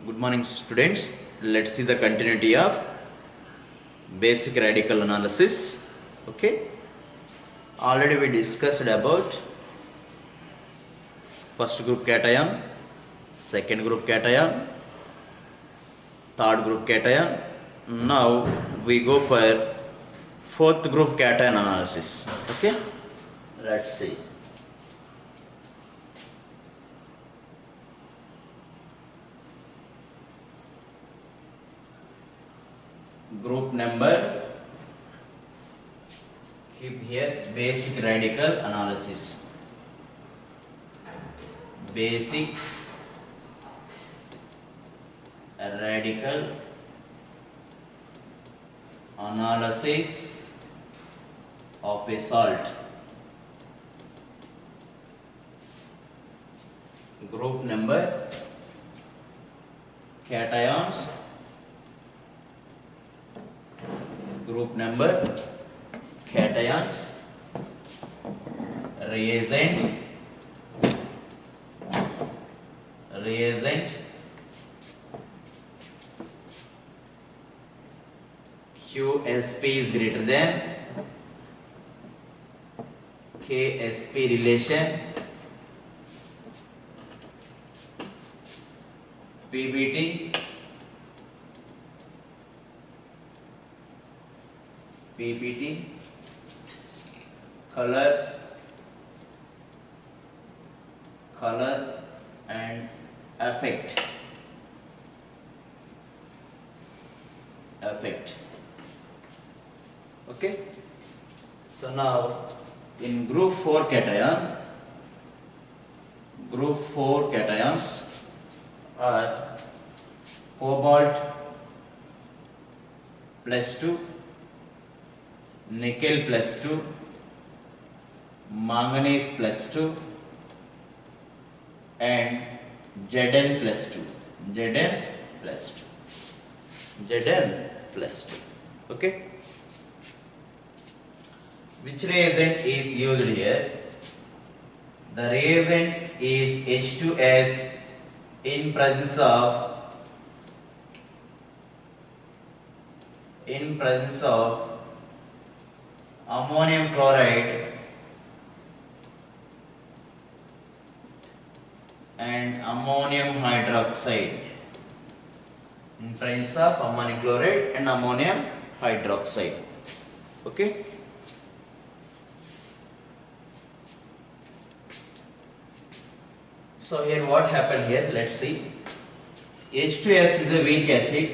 Good morning, students. Let's see the continuity of basic radical analysis. Okay. Already we discussed about first group cation, second group cation, third group cation. Now we go for fourth group cation analysis. Okay. Let's see. Group number, keep here basic radical analysis. Basic radical analysis of a salt. Group number, cations. Group number, cations, reagent, QSP is greater than KSP relation, PBT, color and effect. Okay. So now in group 4 cation, group 4 cations are cobalt +2, nickel +2, manganese +2 and Zn +2. Okay. Which reagent is used here? The reagent is H2S in presence of ammonium chloride and ammonium hydroxide. In presence of ammonium chloride and ammonium hydroxide. Okay. So here what happened here? Let's see. H2S is a weak acid.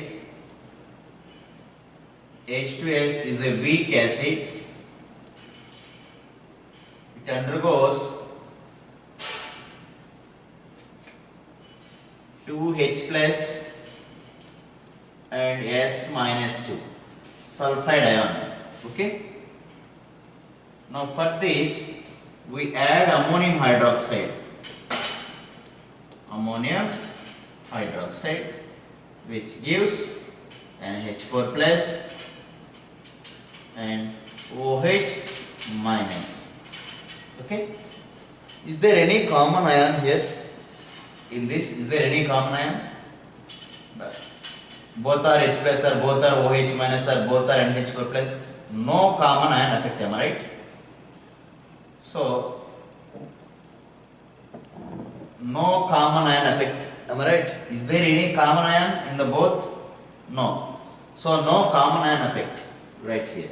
H2S is a weak acid. It undergoes 2H plus and S-2 sulfide ion. Okay. Now for this we add ammonium hydroxide, which gives NH4 plus and OH minus. Okay. Is there any common ion here? In this, is there any common ion? Both are H plus or both are OH minus or both are NH4 plus. No common ion effect, am I right? So, no common ion effect, am I right? Is there any common ion in the both? No. So, no common ion effect right here.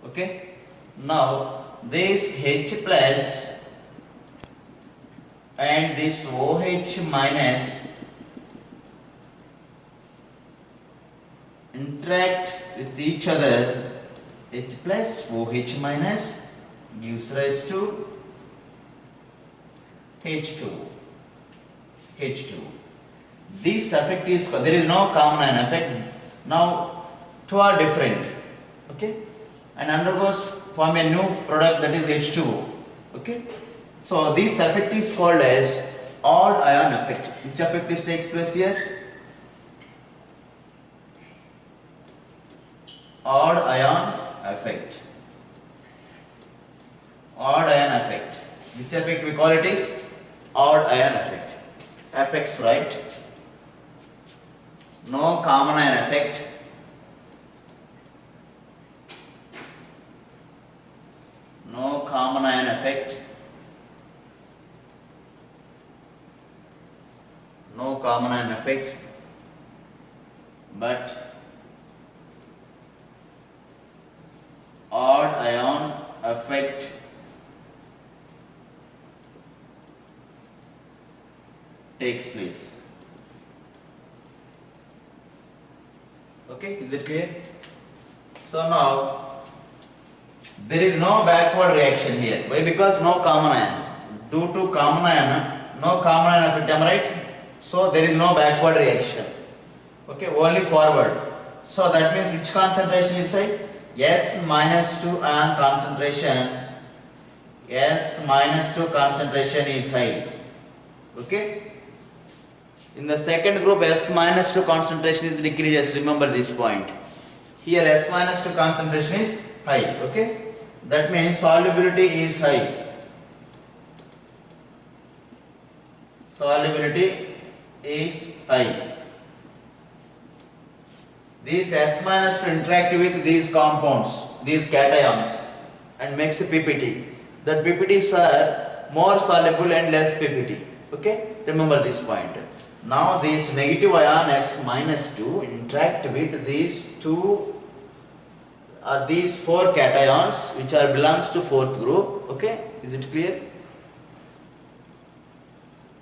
Okay. Now this H plus and this OH minus interact with each other. H plus OH minus gives rise to H2. This effect is, there is no common ion effect. Now two are different. Okay. And undergoes form a new product, that is H2O. Okay. So this effect is called as odd ion effect. Which effect takes place here? odd ion effect. Odd ion effect. Which effect we call it is odd ion effect. Effects, right? No common ion effect. No common ion effect. No common ion effect. But odd ion effect takes place. Okay, is it clear? So now there is no backward reaction here. Why? Because no common ion. Due to common ion, no common ion effect, am I right? So there is no backward reaction. Okay, only forward. So that means which concentration is high? S minus 2 ion concentration. S minus 2 concentration is high. Okay. In the second group, S minus 2 concentration is decreases. Remember this point. Here S minus 2 concentration is high. Okay. That means solubility is high. Solubility is high. These S minus 2 interact with these compounds, these cations, and makes a PPT. That PPTs are more soluble and less PPT. Okay. Remember this point. Now these negative ion S minus 2 interact with these these 4 cations which are belongs to fourth group. Okay, is it clear?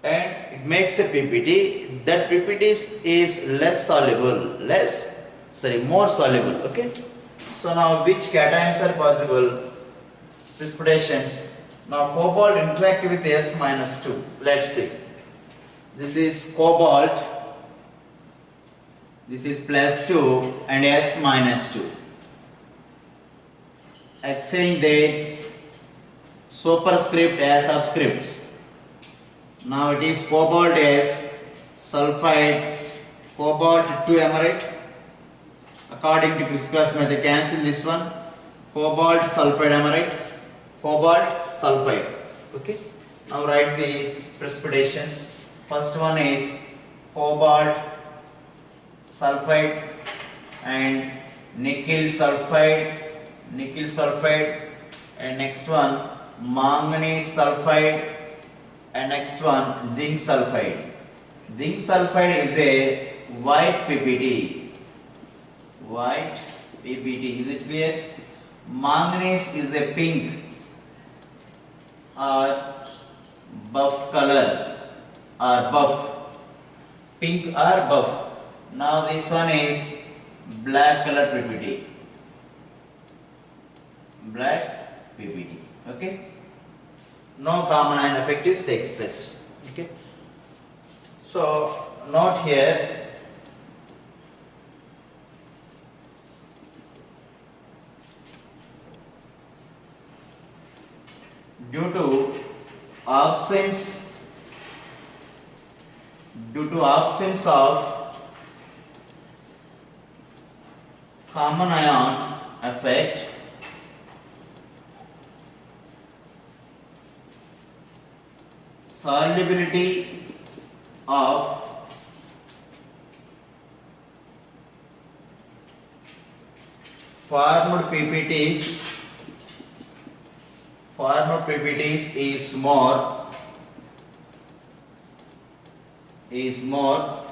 And it makes a PPT. That PPT is less soluble, more soluble. Okay. So now which cations are possible? Precipitations. Now cobalt interact with S minus 2. Let's see. This is cobalt, this is plus 2 and S minus 2. Exchange the superscript as subscripts. Now it is cobalt S, sulfide, cobalt 2, am I right? According to crisscross method, cancel this one. Cobalt sulfide, am I right? Cobalt sulfide. Okay. Now write the precipitations. First one is cobalt sulfide and nickel sulfide, and next one manganese sulfide, and next one zinc sulfide. Zinc sulfide is a white PPT. White PPT, is it clear? Manganese is a pink or buff color. Or buff, pink or buff. Now this one is black color PPT. Black PPT. Okay. No common ion effect takes place. Okay. So note here. Due to absence of common ion effect, solubility of formed PPTs is more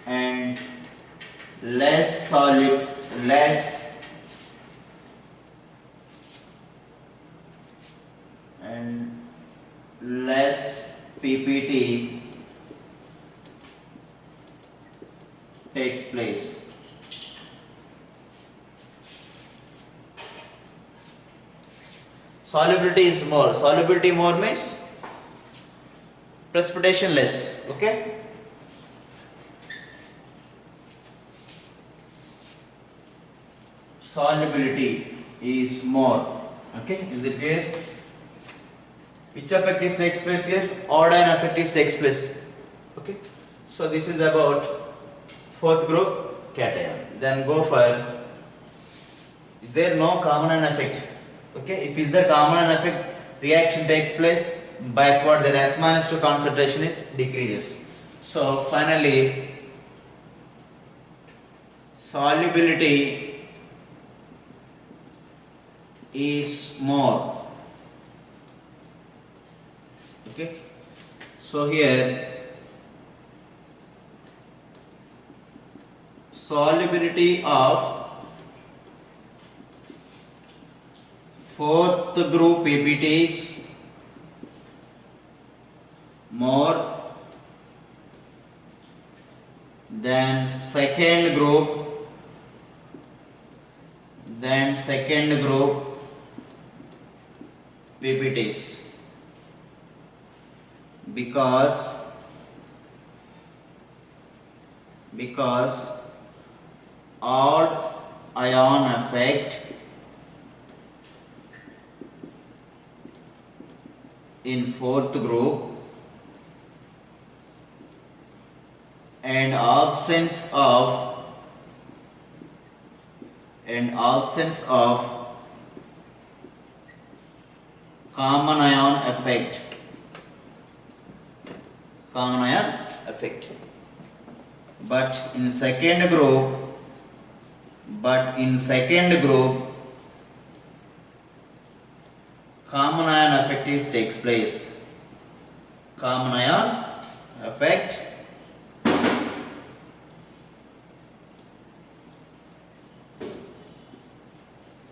and less solid, less PPT takes place. Solubility is more. Solubility more means precipitation less. Okay. Solubility is more. Okay. Is it clear? Which effect is takes place here? Odd ion effect is takes place. Okay. So this is about fourth group cation. then go for, is there no common ion effect? Okay, if is there common ion effect, reaction takes place backward, then S minus 2 concentration is decreases. So finally solubility is more. Okay, so here solubility of fourth group PPT is more than second group PPTs, because odd ion effect in fourth group and absence of common ion effect, but in second group common ion effect takes place. Common ion effect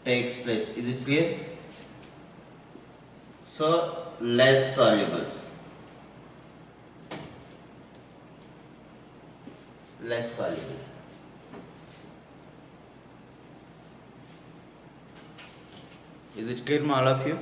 takes place. Is it clear? So less soluble. Is it clear, all of you?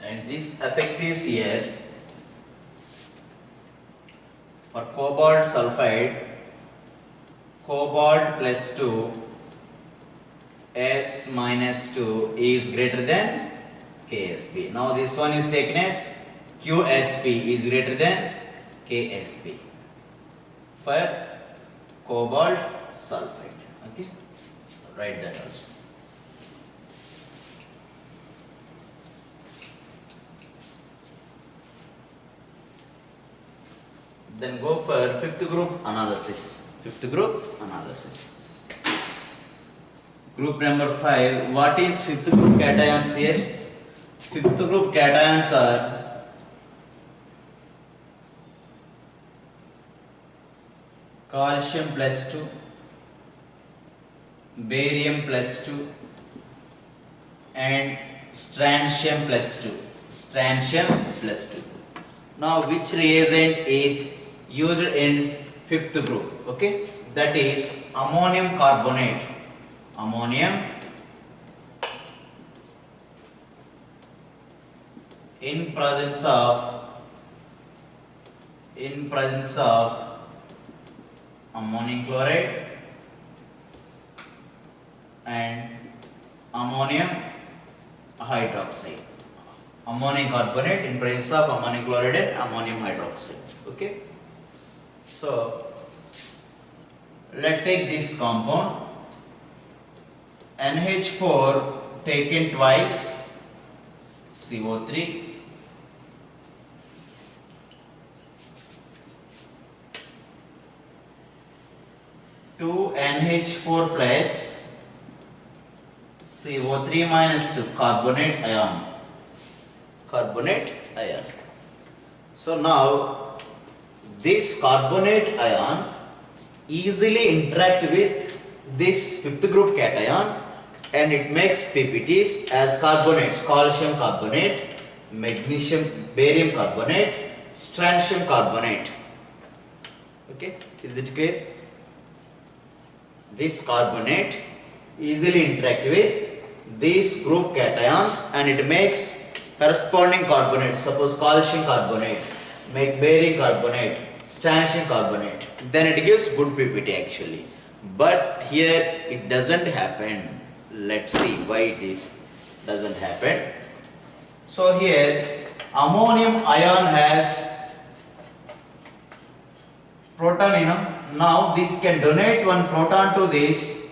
And this effect is here for cobalt sulfide, cobalt plus 2, S minus 2 is greater than KSP. Now this one is taken as QSP is greater than KSP for cobalt sulfide. Okay, write that also. Then go for fifth group analysis. Group number 5. What is fifth group cations here? Fifth group cations are calcium plus 2, barium plus 2 and strontium plus 2. Now which reagent is used in fifth group? Okay, that is ammonium carbonate. In presence of ammonium chloride and ammonium hydroxide. Ammonium carbonate in presence of ammonium chloride and ammonium hydroxide. Okay, so let's take this compound NH4 taken twice, CO3, two NH4 plus CO3 minus 2, carbonate ion. Carbonate ion. So now this carbonate ion easily interact with this fifth group cation and it makes PPTs as carbonates: calcium carbonate, magnesium, barium carbonate, strontium carbonate. Okay, is it clear? This carbonate easily interact with these group cations and it makes corresponding carbonate. Suppose calcium carbonate, make barium carbonate, strontium carbonate. Then it gives good PPT actually. But here it doesn't happen. Let's see why it is doesn't happen. So here ammonium ion has proton. Now this can donate one proton to this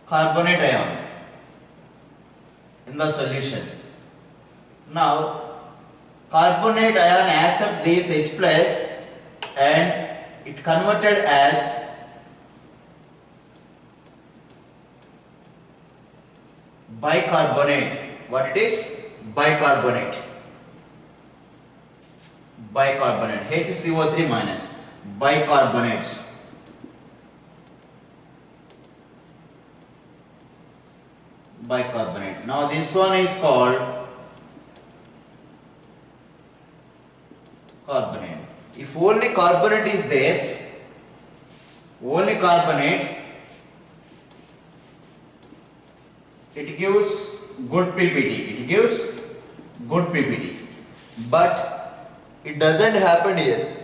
carbonate ion in the solution. Now carbonate ion accept this H plus and it converted as bicarbonate. What it is? Bicarbonate. Bicarbonate. HCO3 minus. Bicarbonates. Bicarbonate. Now this one is called carbonate. If only carbonate is there, only carbonate, it gives good PPT. It gives good PPT. But it doesn't happen here.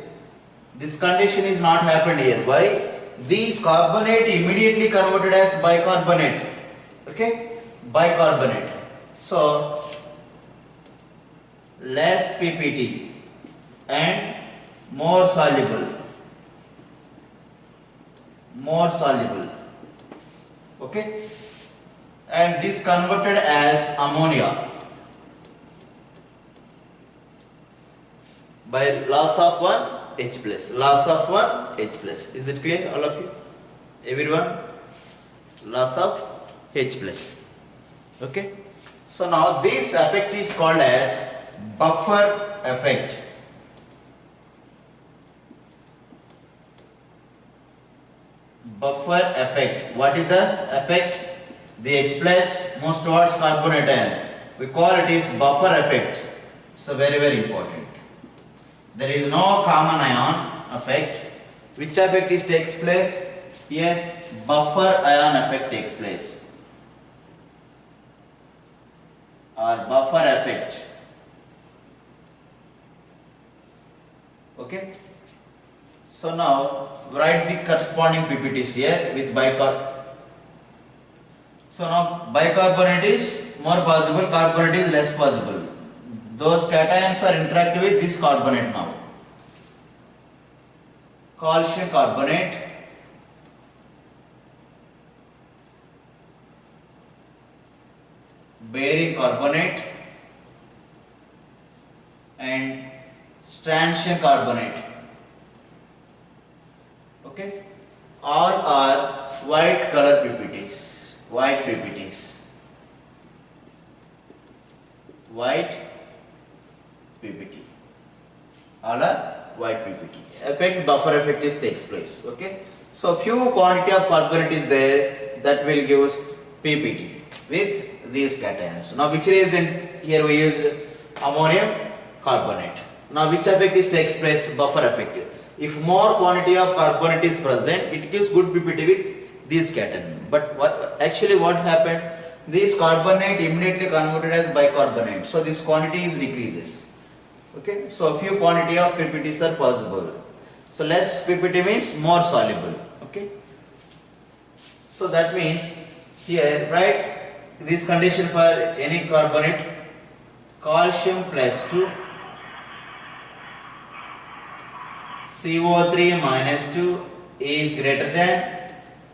This condition is not happened here. Why? These carbonate immediately converted as bicarbonate. Okay? Bicarbonate. So less PPT and more soluble. More soluble. Okay? And this converted as ammonia by loss of one H plus. Loss of one H plus. Is it clear, all of you? Everyone? Loss of H plus. Okay? So now this effect is called as buffer effect. Buffer effect. What is the effect? The H plus moves towards carbonate ion. We call it is buffer effect. So very, very important. There is no common ion effect. Which effect is takes place? Here buffer ion effect takes place. Or buffer effect. Okay. So now write the corresponding PPTs here with bicarb. So now bicarbonate is more possible, carbonate is less possible. Those cations are interacting with this carbonate now. Calcium carbonate, barium carbonate and strontium carbonate. Okay, all are white color PPTs, white PPTs, white PPT, all are white PPT. Effect, buffer effect is takes place. Okay, so few quantity of carbonate is there that will give us PPT with these cations. Now which reagent? Here we used ammonium carbonate. Now which effect is takes place? Buffer effect. If more quantity of carbonate is present, it gives good PPT with these cation. But what happened? This carbonate immediately converted as bicarbonate. So this quantity is decreases. Okay, so few quantity of PPTs are possible. So less PPT means more soluble. Okay, so that means here write this condition for any carbonate: calcium plus 2, CO3 minus 2 is greater than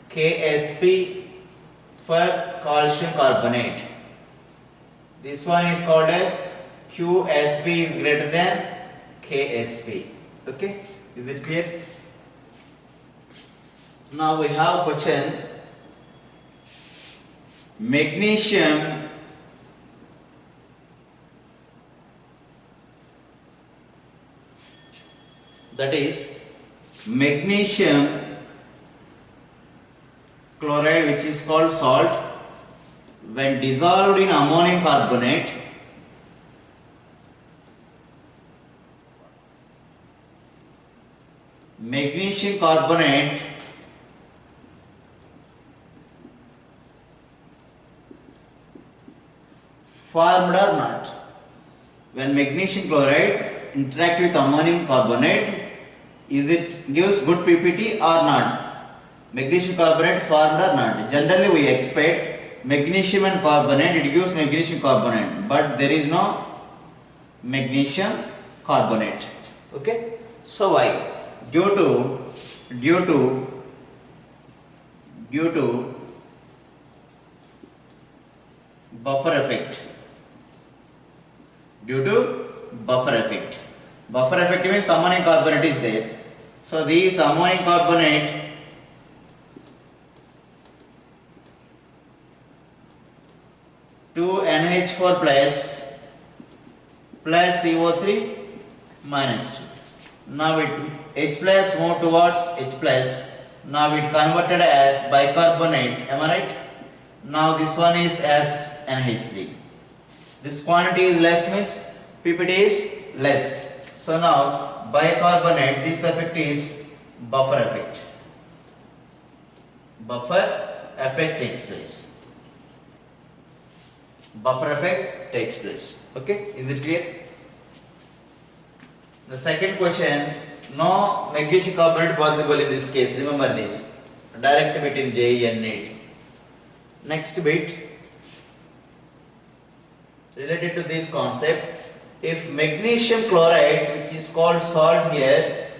KSP for calcium carbonate. This one is called as QSP is greater than KSP. Okay, is it clear? Now we have question. Magnesium that is magnesium chloride, which is called salt, when dissolved in ammonium carbonate, magnesium carbonate formed or not. When magnesium chloride interact with ammonium carbonate, is it gives good PPT or not? Magnesium carbonate formed or not? Generally we expect magnesium and carbonate, it gives magnesium carbonate, but there is no magnesium carbonate. Okay, so why? Due to buffer effect. Due to buffer effect. Buffer effect means ammonium carbonate is there. So this ammonium carbonate to NH4 plus CO3 minus 2. Now it H plus move towards H plus. Now it converted as bicarbonate. Am I right? Now this one is as NH3. This quantity is less means PPT is less. So now bicarbonate, this effect is buffer effect. Buffer effect takes place. Buffer effect takes place. Okay, is it clear? The second question, no magnesium carbonate possible in this case. Remember this. Direct bit in JEE and NEET. Next bit, related to this concept, if magnesium chloride, which is called salt here,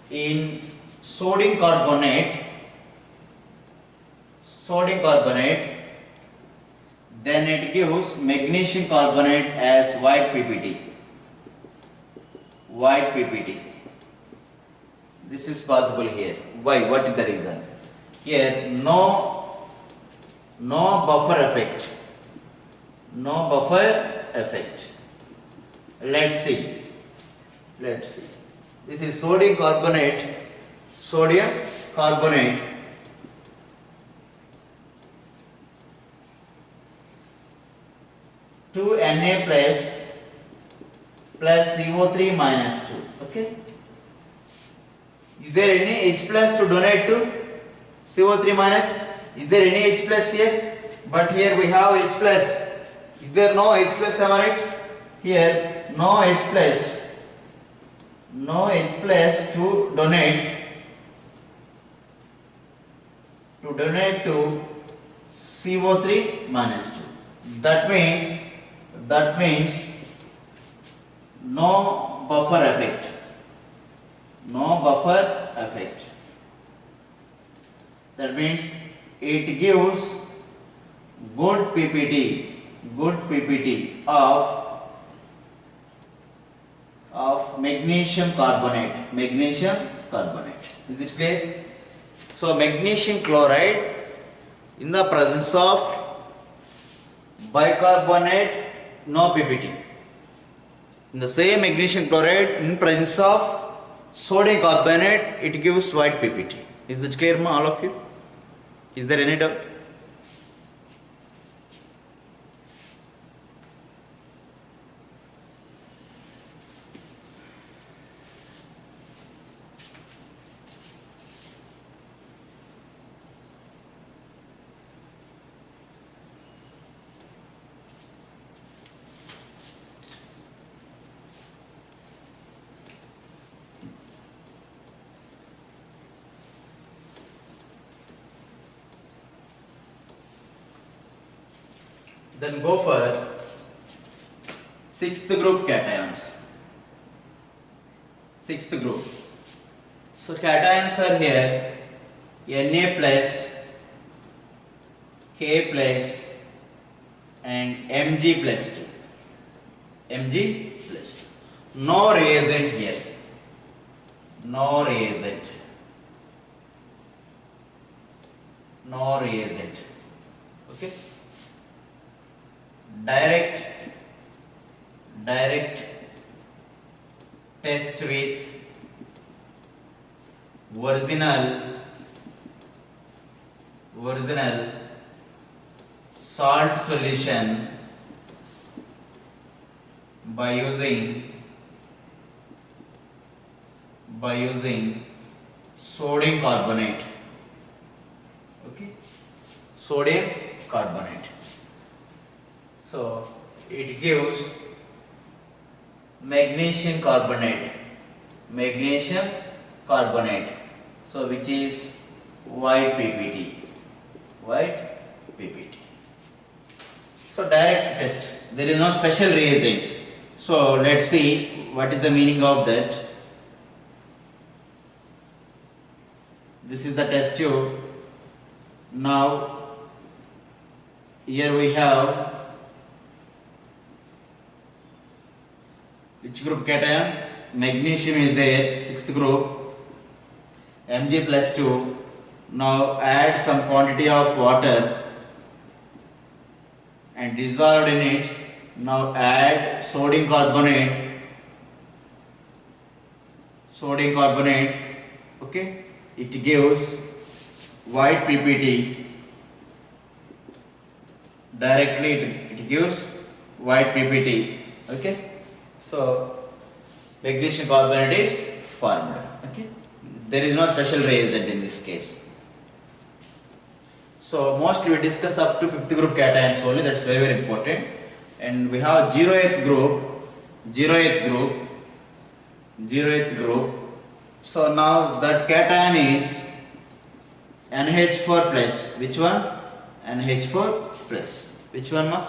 in sodium carbonate, then it gives magnesium carbonate as white PPT. White PPT. This is possible here. Why? What is the reason? Here no buffer effect. No buffer effect. Let's see. This is sodium carbonate. To Na plus CO3 minus 2. Okay. Is there any H plus to donate to CO3 minus? Is there any H plus here? But here we have H plus. Is there no H plus? Am I right? Here no H plus. No H plus to donate to CO3 minus 2. That means no buffer effect. That means it gives good PPT of magnesium carbonate. Is it clear? So magnesium chloride in the presence of bicarbonate, no PPT. In the same magnesium chloride in presence of sodium carbonate, it gives white PPT. Is it clear, all of you? Is there any doubt? Then go for sixth group cations. Sixth group. So cations are here Na plus, K plus and Mg plus 2. No reagent here. No reagent. Okay. direct test with original salt solution by using sodium carbonate. Okay, sodium carbonate. So it gives magnesium carbonate, so which is white PPT. So direct test, there is no special reagent. So let's see what is the meaning of that. This is the test tube. Now here we have which group cation? Magnesium is there, 6th group, Mg+2. Now add some quantity of water and dissolved in it. Now add sodium carbonate. Okay, it gives white PPT. Directly it gives white PPT. Okay, so magnesium carbonate is formed. Okay, there is no special reagent in this case. So mostly we discuss up to 5th group cations only. That's very important. And we have 0th group. So now that cation is NH4 plus. Which one? NH4 plus. Which one, ma?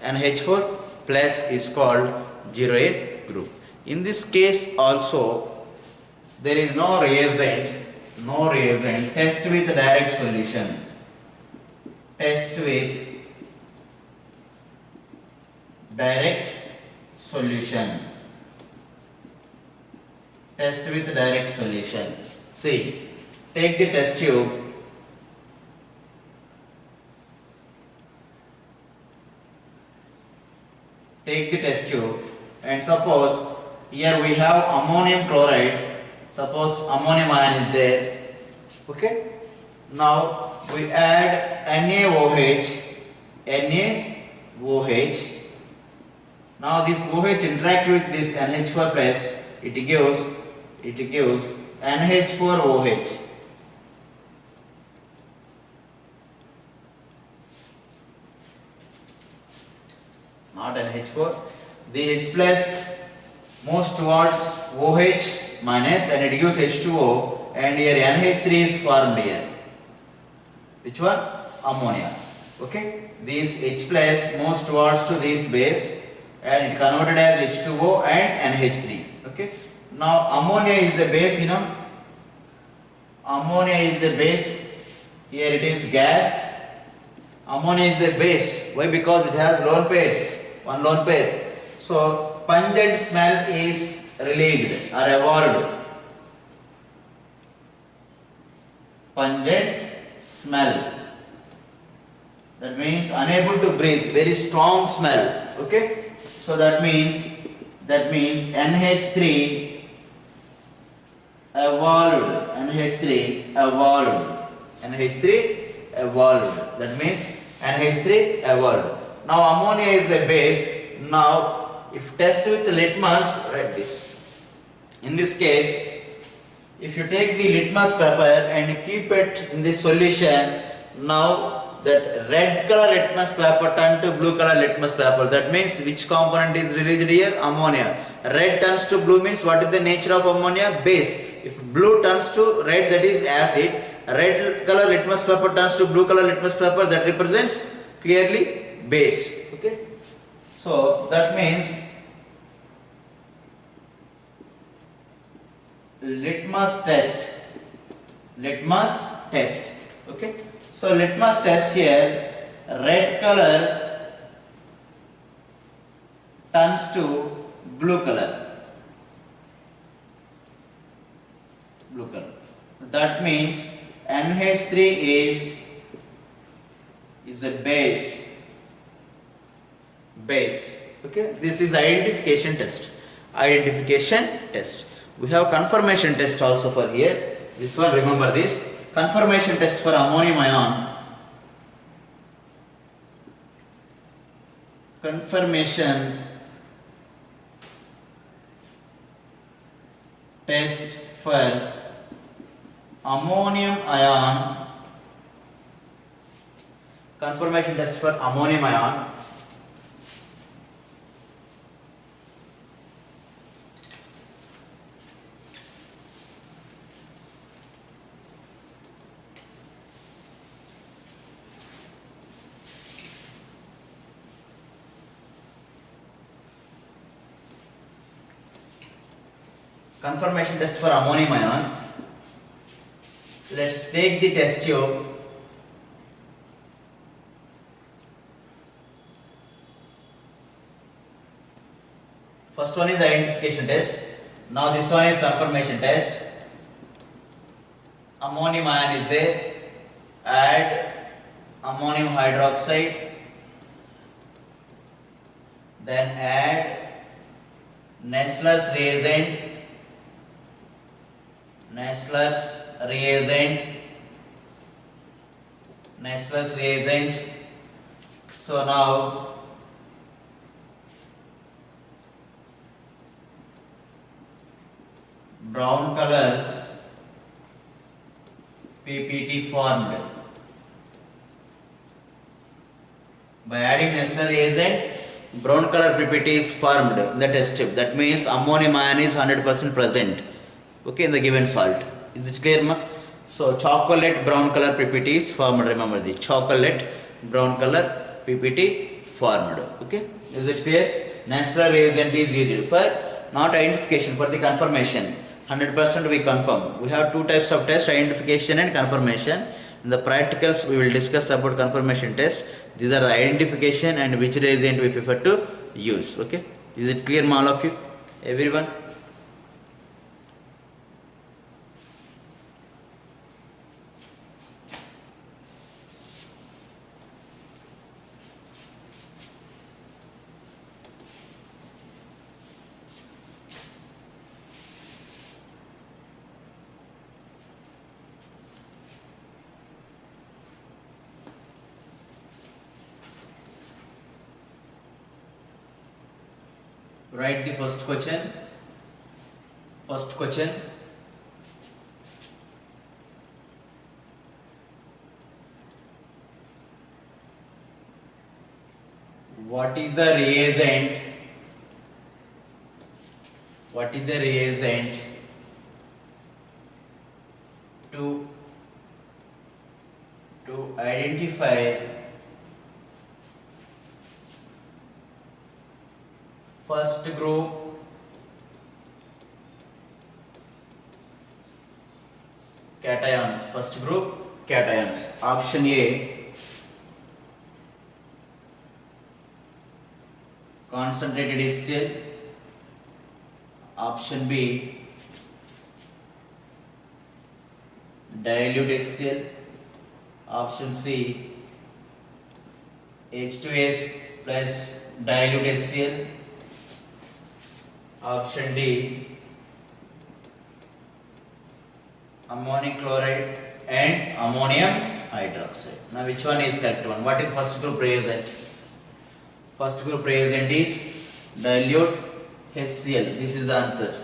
NH4 plus is called 0th group. In this case also there is no reagent. Test with direct solution. Test with direct solution. See, take the test tube. And suppose here we have ammonium chloride. Suppose ammonium ion is there. Okay. Now we add NaOH. Now this OH interact with this NH4 plus. It gives NH4OH. Not NH4. The H plus moves towards OH minus and it gives H2O, and here NH3 is formed here. Which one? Ammonia. Okay. This H plus moves towards to this base and it converted as H2O and NH3. Okay. Now ammonia is the base, Here it is gas. Ammonia is the base. Why? Because it has one lone pair. So pungent smell is relieved or evolved. Pungent smell. That means unable to breathe, very strong smell. Okay. So that means NH3 evolved. That means NH3 evolved. Now ammonia is a base. Now if test with litmus, write this. In this case, if you take the litmus paper and keep it in this solution, now that red color litmus paper turn to blue color litmus paper. That means which component is released here? Ammonia. Red turns to blue means what is the nature of ammonia? Base. If blue turns to red, that is acid. Red color litmus paper turns to blue color litmus paper, that represents clearly base. Okay. So that means litmus test. Okay. So litmus test here, red color turns to blue color. That means NH3 is a base. base. Okay, this is identification test. Identification test. We have confirmation test also for here. This one, remember this. Confirmation test for ammonium ion. Confirmation test for ammonium ion. Confirmation test for ammonium ion. Confirmation test for ammonium ion. Let's take the test tube. First one is identification test. Now this one is confirmation test. Ammonium ion is there. Add ammonium hydroxide. Then add Nessler's reagent. Nessler's reagent. So now brown color PPT formed. By adding Nessler reagent, brown color PPT is formed in the test tube. That means ammonium ion is 100% present. Okay, in the given salt. Is it clear, ma? So chocolate brown color PPT is formed. Remember this, chocolate brown color PPT formed. Okay, is it clear? Nessler reagent is used for not identification, for the confirmation. 100% we confirm. We have two types of test, identification and confirmation. In the practicals we will discuss about confirmation test. These are the identification and which reagent we prefer to use. Okay, is it clear, ma, all of you, everyone? Write the first question. First question. What is the reagent? What is the reagent to identify first group cations? First group cations. Option A, concentrated HCl. Option B, dilute HCl. Option C, H2S plus dilute HCl. Option D, ammonium chloride and ammonium hydroxide. Now which one is correct one? What is first group reagent? First group reagent is dilute HCl. This is the answer.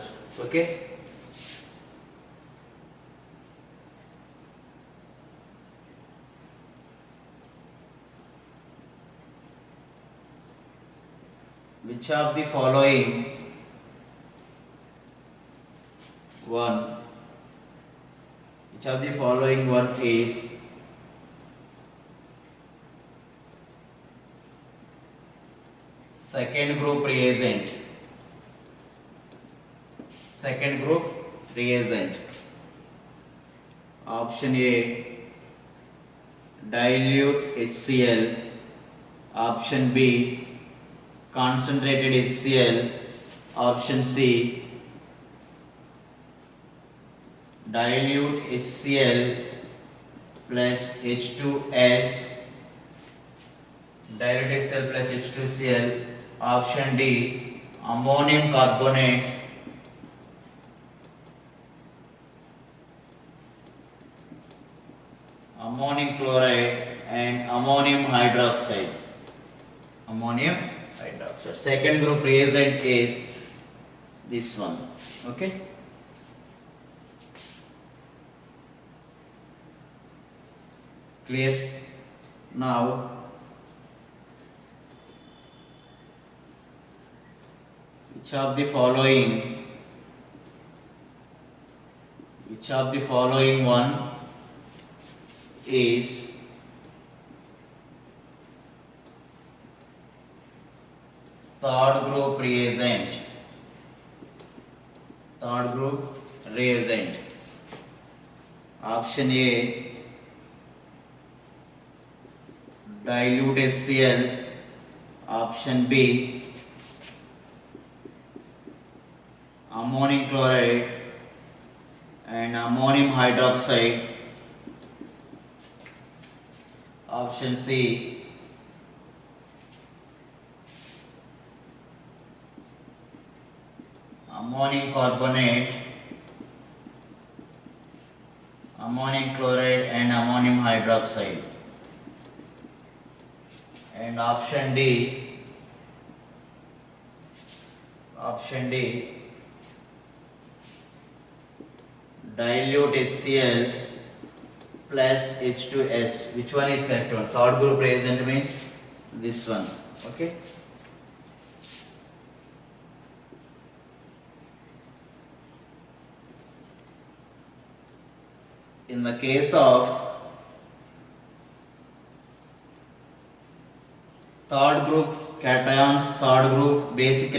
Okay. Which of the following one? Which of the following one is second group reagent? Second group reagent. Option A, dilute HCl. Option B, concentrated HCl. Option C, dilute HCl plus H2S. dilute HCl plus H2Cl. Option D, ammonium carbonate. Ammonium chloride and ammonium hydroxide. Ammonium hydroxide. Second group reagent is this one. Okay. Clear? Now which of the following one is third group reagent? Option A, dilute HCl. Option B, ammonium chloride and ammonium hydroxide. Option C, ammonium carbonate, ammonium chloride and ammonium hydroxide. And option D, dilute HCl plus H2S. Which one is correct one? Third group reagent means this one. Okay. In the case of third group cations, third group basic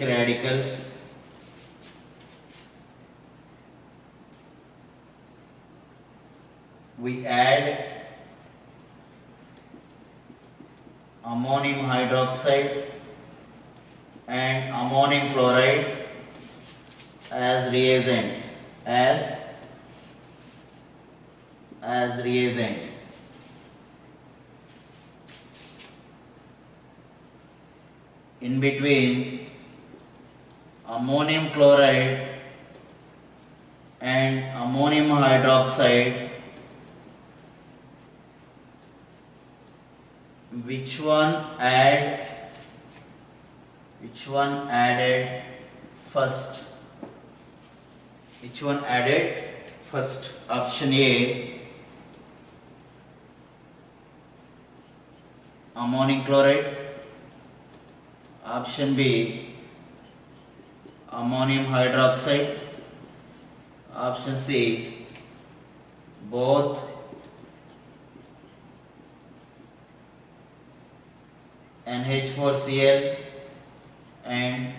radicals, we add ammonium hydroxide and ammonium chloride as reagent, in between ammonium chloride and ammonium hydroxide, which one added first? Option A, ammonium chloride. Option B, ammonium hydroxide. Option C, both. NH4Cl and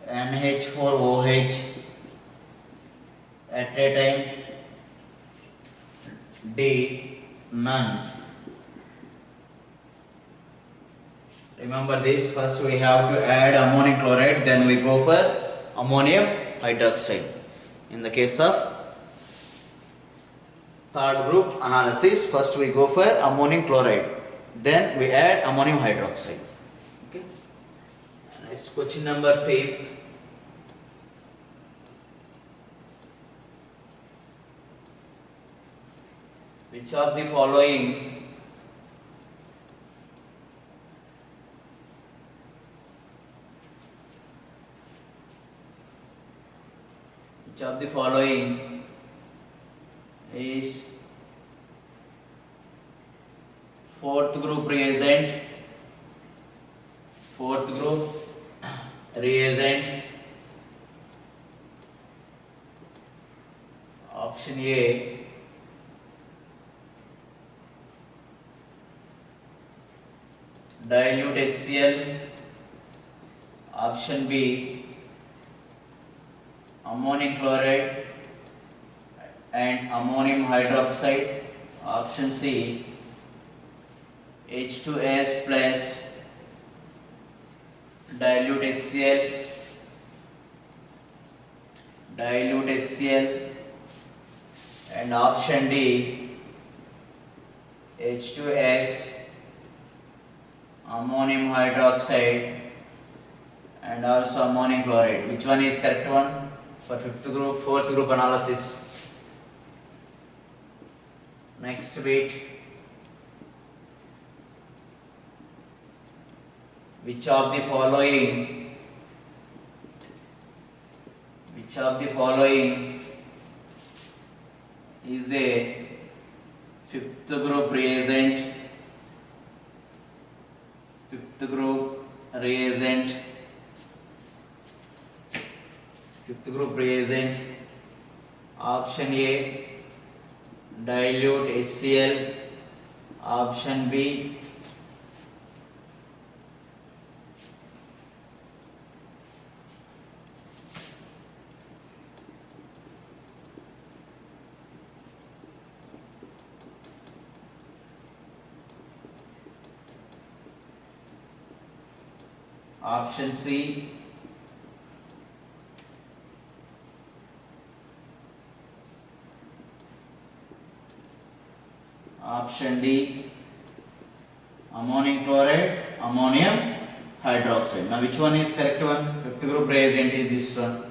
NH4OH at a time. D, none. Remember this, first we have to add ammonium chloride, then we go for ammonium hydroxide. In the case of third group analysis, first we go for ammonium chloride, then we add ammonium hydroxide. Okay. Next question number 5th. Which of the following is fourth group reagent? Option A, dilute HCl. Option B, ammonium chloride and ammonium hydroxide. Option C, H2S plus dilute HCl. And option D, H2S, ammonium hydroxide, and also ammonium chloride. Which one is correct one for fifth group, fourth group analysis? Next bit. Which of the following is a fifth group reagent? Fifth group reagent. Option A, dilute HCl. Option B, option C, option D, ammonium chloride, ammonium hydroxide. Now which one is correct one? Fifth group reagent is this one.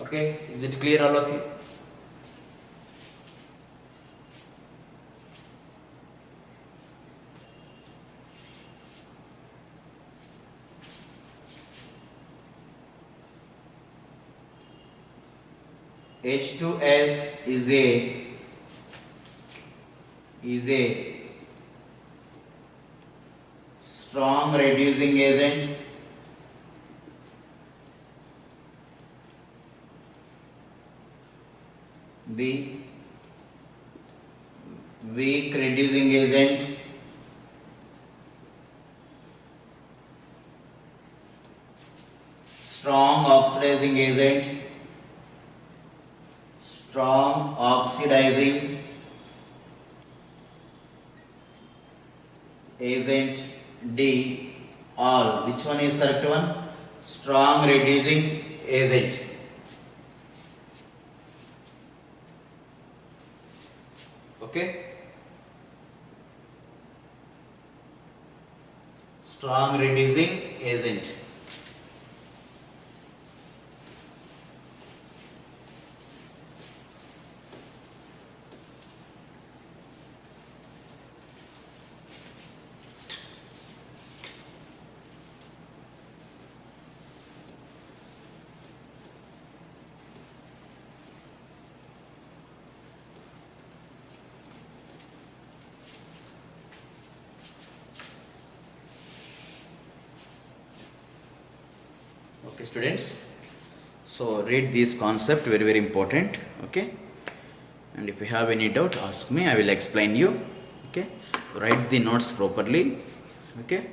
Okay, is it clear all of you? H2S is a strong reducing agent. B, weak reducing agent. Strong oxidizing agent. Strong oxidizing agent. D, all. Which one is correct one? Strong reducing agent. Okay, strong reducing agent. Okay, students, so read this concept, very important. Okay, and if you have any doubt, ask me, I will explain you. Okay, write the notes properly. Okay,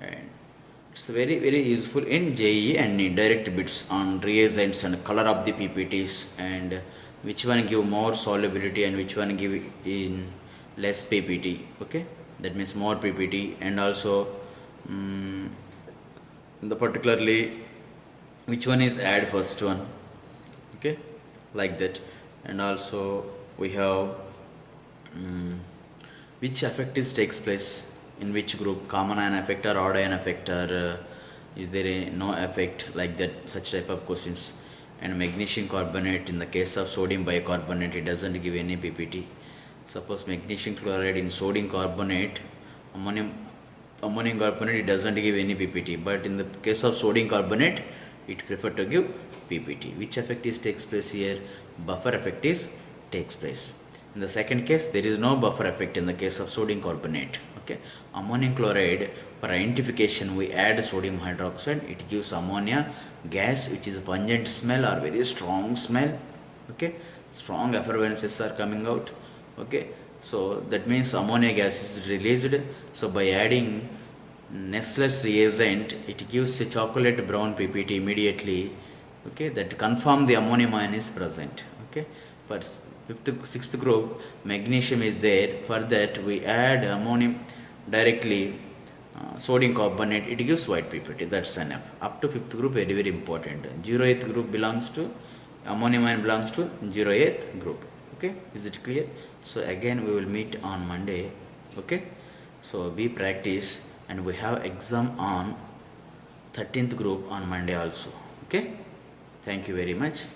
and it's very useful in JEE and direct bits on reagents and color of the PPTs, and which one give more solubility and which one give in less PPT. Okay, that means more PPT, and also the particularly which one is add first one. Okay, like that. And also we have which effect is takes place in which group, common ion effect or odd ion effect, or is there no effect, like that, such type of questions. And magnesium carbonate, in the case of sodium bicarbonate, it doesn't give any PPT. Suppose magnesium chloride in sodium carbonate, ammonium carbonate, it doesn't give any PPT, but in the case of sodium carbonate, it prefer to give PPT. Which effect is takes place here? Buffer effect is takes place. In the second case, there is no buffer effect in the case of sodium carbonate. Okay, ammonium chloride, for identification we add sodium hydroxide, it gives ammonia gas, which is a pungent smell or very strong smell. Okay, strong effervescences are coming out. Okay, so that means ammonia gas is released. So by adding Nestle's reagent, it gives a chocolate brown PPT immediately. Okay, that confirm the ammonium ion is present. Okay, for sixth group, magnesium is there. For that we add ammonium directly, sodium carbonate, it gives white PPT. That's enough. Up to fifth group, very important. 0th group belongs to ammonium ion belongs to 0th group. Okay, is it clear? So again we will meet on Monday. Okay, so we practice, and we have exam on 13th group on Monday also. Okay, thank you very much.